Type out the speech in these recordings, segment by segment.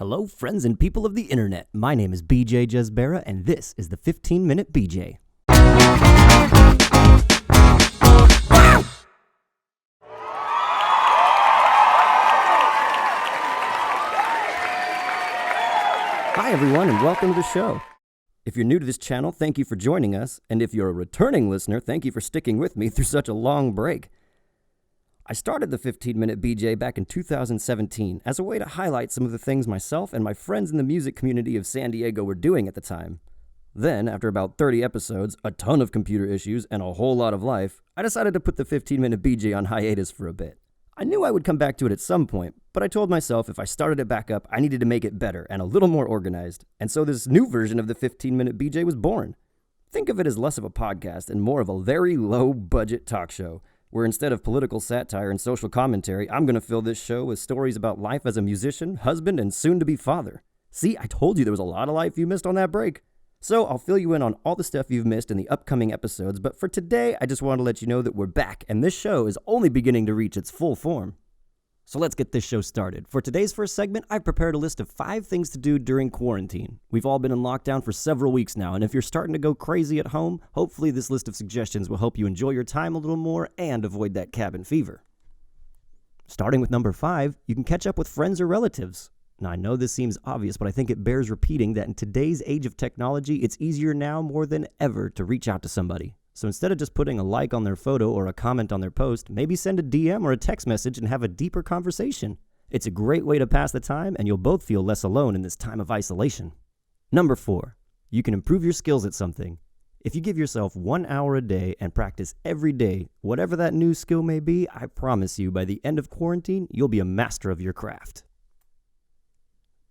Hello, friends and people of the internet. My name is BJ Jezbera, and this is the 15-Minute BJ. Hi, everyone, and welcome to the show. If you're new to this channel, thank you for joining us, and if you're a returning listener, thank you for sticking with me through such a long break. I started the 15-Minute BJ back in 2017 as a way to highlight some of the things myself and my friends in the music community of San Diego were doing at the time. Then, after about 30 episodes, a ton of computer issues, and a whole lot of life, I decided to put the 15-Minute BJ on hiatus for a bit. I knew I would come back to it at some point, but I told myself if I started it back up, I needed to make it better and a little more organized, and so this new version of the 15-Minute BJ was born. Think of it as less of a podcast and more of a very low-budget talk show, where instead of political satire and social commentary, I'm going to fill this show with stories about life as a musician, husband, and soon-to-be father. See, I told you there was a lot of life you missed on that break. So I'll fill you in on all the stuff you've missed in the upcoming episodes, but for today, I just want to let you know that we're back, and this show is only beginning to reach its full form. So let's get this show started. For today's first segment, I've prepared a list of 5 things to do during quarantine. We've all been in lockdown for several weeks now, and if you're starting to go crazy at home, hopefully this list of suggestions will help you enjoy your time a little more and avoid that cabin fever. Starting with number 5, you can catch up with friends or relatives. Now, I know this seems obvious, but I think it bears repeating that in today's age of technology, it's easier now more than ever to reach out to somebody. So instead of just putting a like on their photo or a comment on their post, maybe send a DM or a text message and have a deeper conversation. It's a great way to pass the time, and you'll both feel less alone in this time of isolation. Number 4, you can improve your skills at something. If you give yourself 1 hour a day and practice every day, whatever that new skill may be, I promise you by the end of quarantine, you'll be a master of your craft.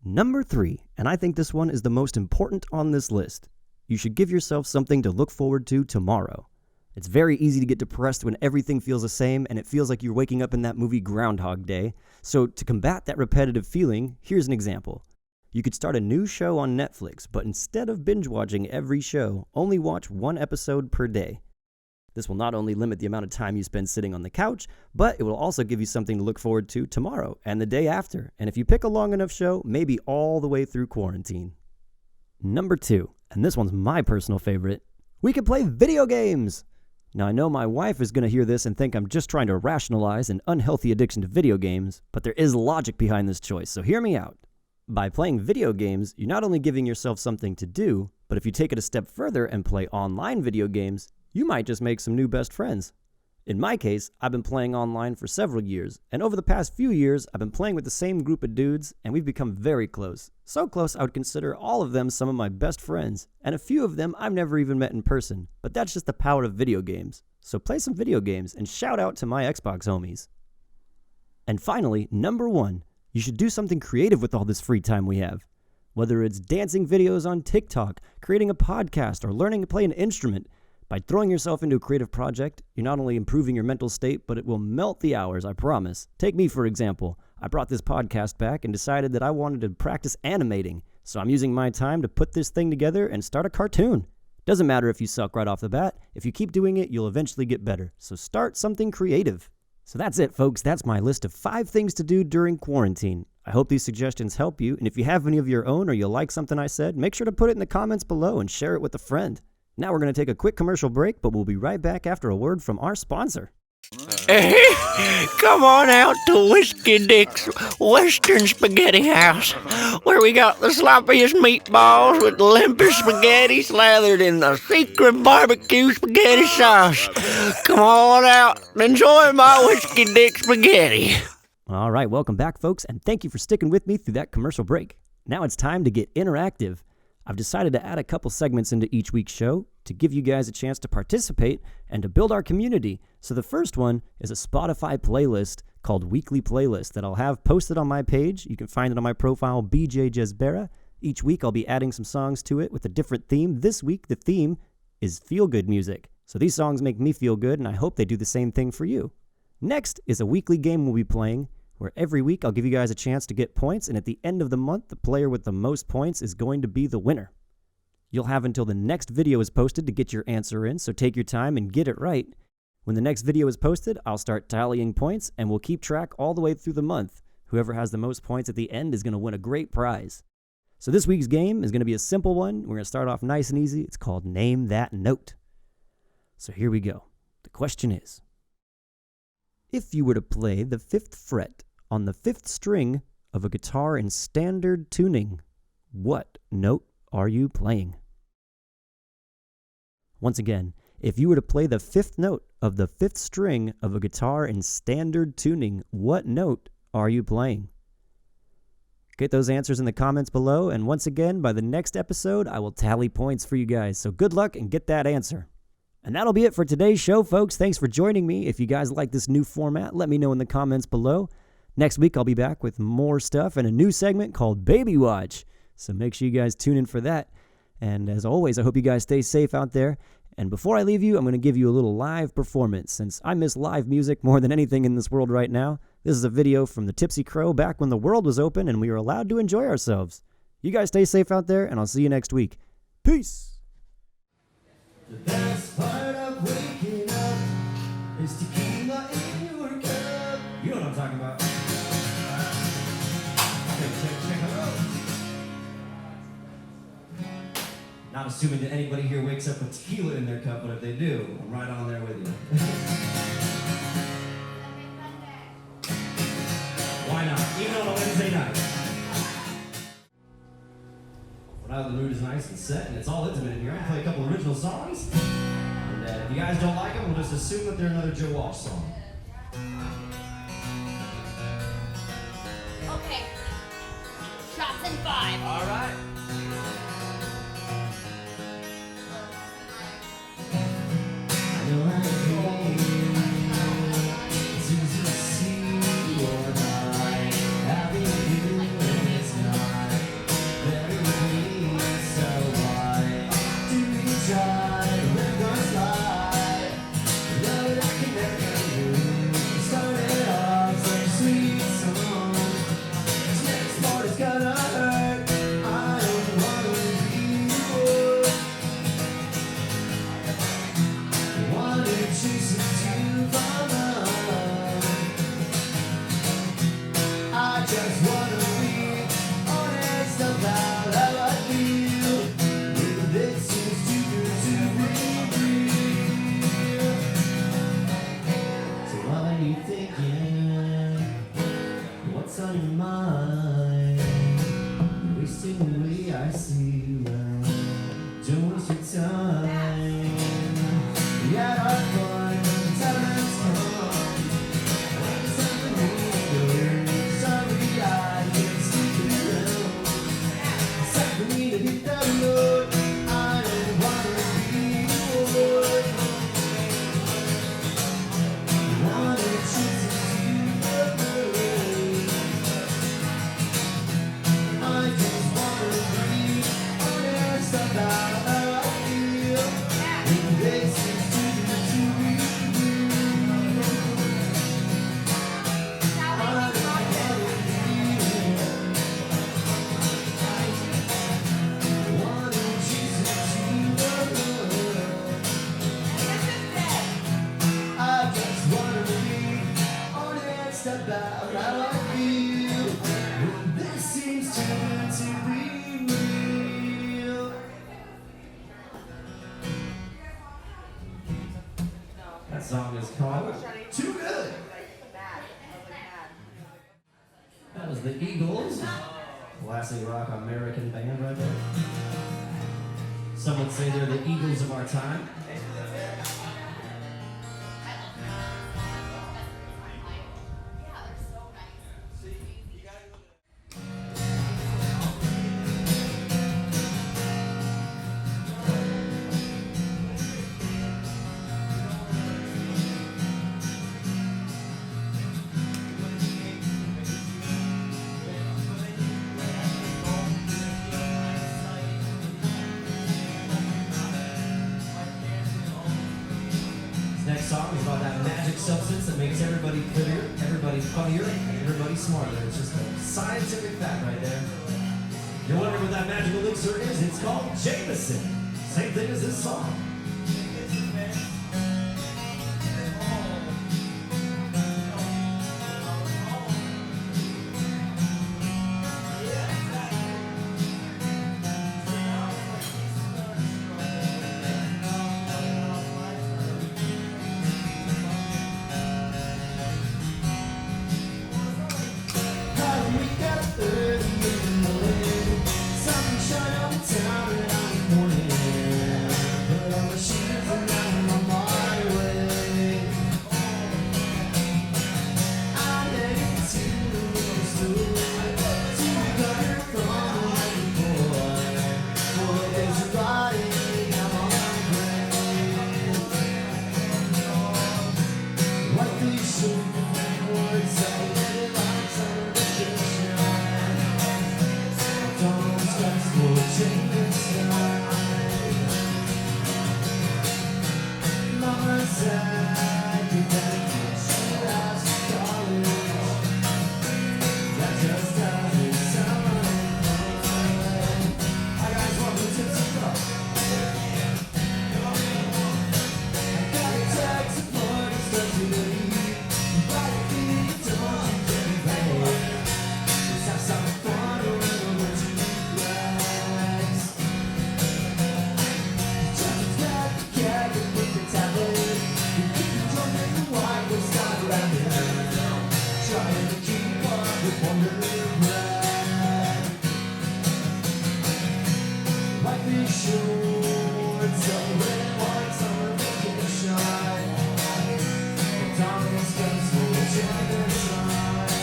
Number 3, and I think this one is the most important on this list. You should give yourself something to look forward to tomorrow. It's very easy to get depressed when everything feels the same and it feels like you're waking up in that movie Groundhog Day. So to combat that repetitive feeling, here's an example. You could start a new show on Netflix, but instead of binge watching every show, only watch 1 episode per day. This will not only limit the amount of time you spend sitting on the couch, but it will also give you something to look forward to tomorrow and the day after. And if you pick a long enough show, maybe all the way through quarantine. Number 2, and this one's my personal favorite, we can play video games. Now, I know my wife is going to hear this and think I'm just trying to rationalize an unhealthy addiction to video games, but there is logic behind this choice, so hear me out. By playing video games, you're not only giving yourself something to do, but if you take it a step further and play online video games, you might just make some new best friends. In my case, I've been playing online for several years, and over the past few years, I've been playing with the same group of dudes, and we've become very close. So close, I would consider all of them some of my best friends, and a few of them I've never even met in person, but that's just the power of video games. So play some video games, and shout out to my Xbox homies. And finally, number 1, you should do something creative with all this free time we have. Whether it's dancing videos on TikTok, creating a podcast, or learning to play an instrument, by throwing yourself into a creative project, you're not only improving your mental state, but it will melt the hours, I promise. Take me, for example. I brought this podcast back and decided that I wanted to practice animating, so I'm using my time to put this thing together and start a cartoon. Doesn't matter if you suck right off the bat. If you keep doing it, you'll eventually get better. So start something creative. So that's it, folks. That's my list of 5 things to do during quarantine. I hope these suggestions help you, and if you have any of your own or you like something I said, make sure to put it in the comments below and share it with a friend. Now we're going to take a quick commercial break, but we'll be right back after a word from our sponsor. Come on out to Whiskey Dick's Western Spaghetti House, where we got the sloppiest meatballs with the limpest spaghetti slathered in the secret barbecue spaghetti sauce. Come on out and enjoy my Whiskey Dick spaghetti. All right, welcome back, folks, and thank you for sticking with me through that commercial break. Now it's time to get interactive. I've decided to add a couple segments into each week's show to give you guys a chance to participate and to build our community. So the first one is a Spotify playlist called Weekly Playlist that I'll have posted on my page. You can find it on my profile, BJ Jezbera. Each week I'll be adding some songs to it with a different theme. This week the theme is feel-good music. So these songs make me feel good, and I hope they do the same thing for you. Next is a weekly game we'll be playing, where every week I'll give you guys a chance to get points, and at the end of the month, the player with the most points is going to be the winner. You'll have until the next video is posted to get your answer in, so take your time and get it right. When the next video is posted, I'll start tallying points, and we'll keep track all the way through the month. Whoever has the most points at the end is going to win a great prize. So this week's game is going to be a simple one. We're going to start off nice and easy. It's called Name That Note. So here we go. The question is, if you were to play the 5th fret on the 5th string of a guitar in standard tuning, what note are you playing? Once again, if you were to play the 5th note of the 5th string of a guitar in standard tuning, what note are you playing? Get those answers in the comments below, and once again, by the next episode, I will tally points for you guys. So good luck and get that answer. And that'll be it for today's show, folks. Thanks for joining me. If you guys like this new format, let me know in the comments below. Next week, I'll be back with more stuff and a new segment called Baby Watch. So make sure you guys tune in for that. And as always, I hope you guys stay safe out there. And before I leave you, I'm going to give you a little live performance, since I miss live music more than anything in this world right now. This is a video from the Tipsy Crow back when the world was open and we were allowed to enjoy ourselves. You guys stay safe out there, and I'll see you next week. Peace! The best part of waking up is tequila in your cup. You know what I'm talking about. Check it out. Not assuming that anybody here wakes up with tequila in their cup, but if they do, I'm right on there with you. Why not? Even on a Wednesday night. Now the mood is nice and set, and it's all intimate in here. I'm going to play a couple original songs. And if you guys don't like them, we'll just assume that they're another Joe Walsh song. Okay. Shots in 5. All right. I know how to feel as soon as you see your light. Happy you when it's not very clean, so why do we try to live our life? Love that can never lose. Started off such a sweet song. This next part is gonna hurt. I don't wanna be yours. Wanna chase you to my love. I just wanna be honest about how I feel. This seems too good to be real. So what are you thinking? What's on your mind? You're wasting away, I see. Well, don't waste your time. We had our fun, times come. When it's time for me to go, sorry I can't stick around. It's time for me to hit the road. I don't wanna be bored. Wanna choose you the road. I just wanna be honest about how I feel. This is too good to be real. I don't wanna be wanna choose you the road. I just wanna be honest about how I feel. This seems too good to be real. That song is called Too Good. That was the Eagles. Classic rock American band right there. Some would say they're the Eagles of our time. Next song is about that magic substance that makes everybody prettier, everybody funnier, and everybody smarter. It's just a scientific fact right there. You're wondering what that magical elixir is? It's called Jameson. Same thing as this song. Mama said you better get your ass to college. That just doesn't sound fun. I got one who tips a cup. I got a tech support and stuff to eat. But if you don't, you get paid. Just have some fun or we're too relax. Just got the gag and pick the tablet. You keep it drunk and the wine will start around it. Trying to keep up with Wonder Bread. Life is short, so when once on vacation, McDonald's goes for genocide.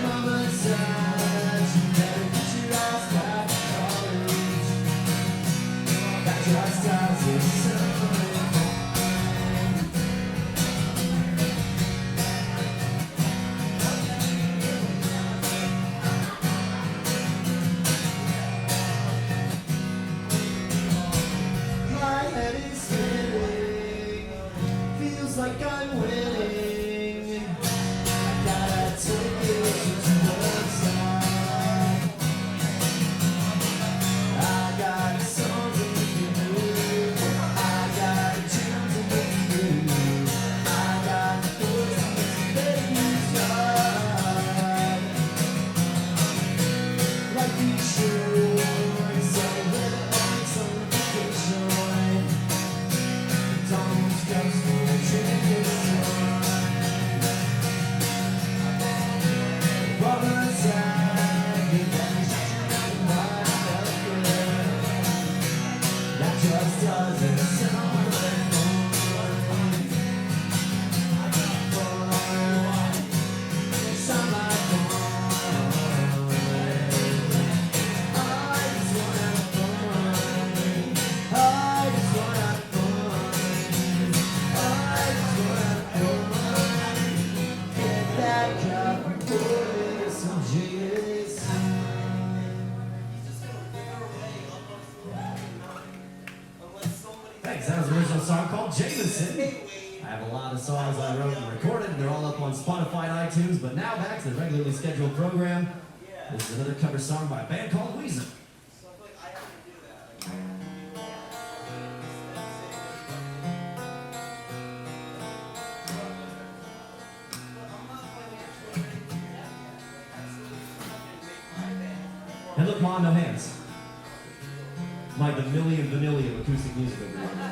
Mama said you better get your ass back to college. That just doesn't sound fun. My head is spinning, feels like I'm winning. I got a ticket to the side. I got something to do. I got a chance to make you. I got things that you tried. Like you should, so when I'm on vacation, McDonald's goes for genocide. Baba said you better shut your mouth up. That just doesn't sound like fun. Sound like fun. I just wanna have fun. I just wanna have fun. I just wanna have fun. Get that cup and pour it some Jason. Thanks, that was an original song called Jameson. I have a lot of songs I wrote and recorded. They're all up on Spotify and iTunes. But now back to the regularly scheduled program. This is another cover song by a band called Weezer. And look, Ma, no hands. Like the million vanillion acoustic music over here.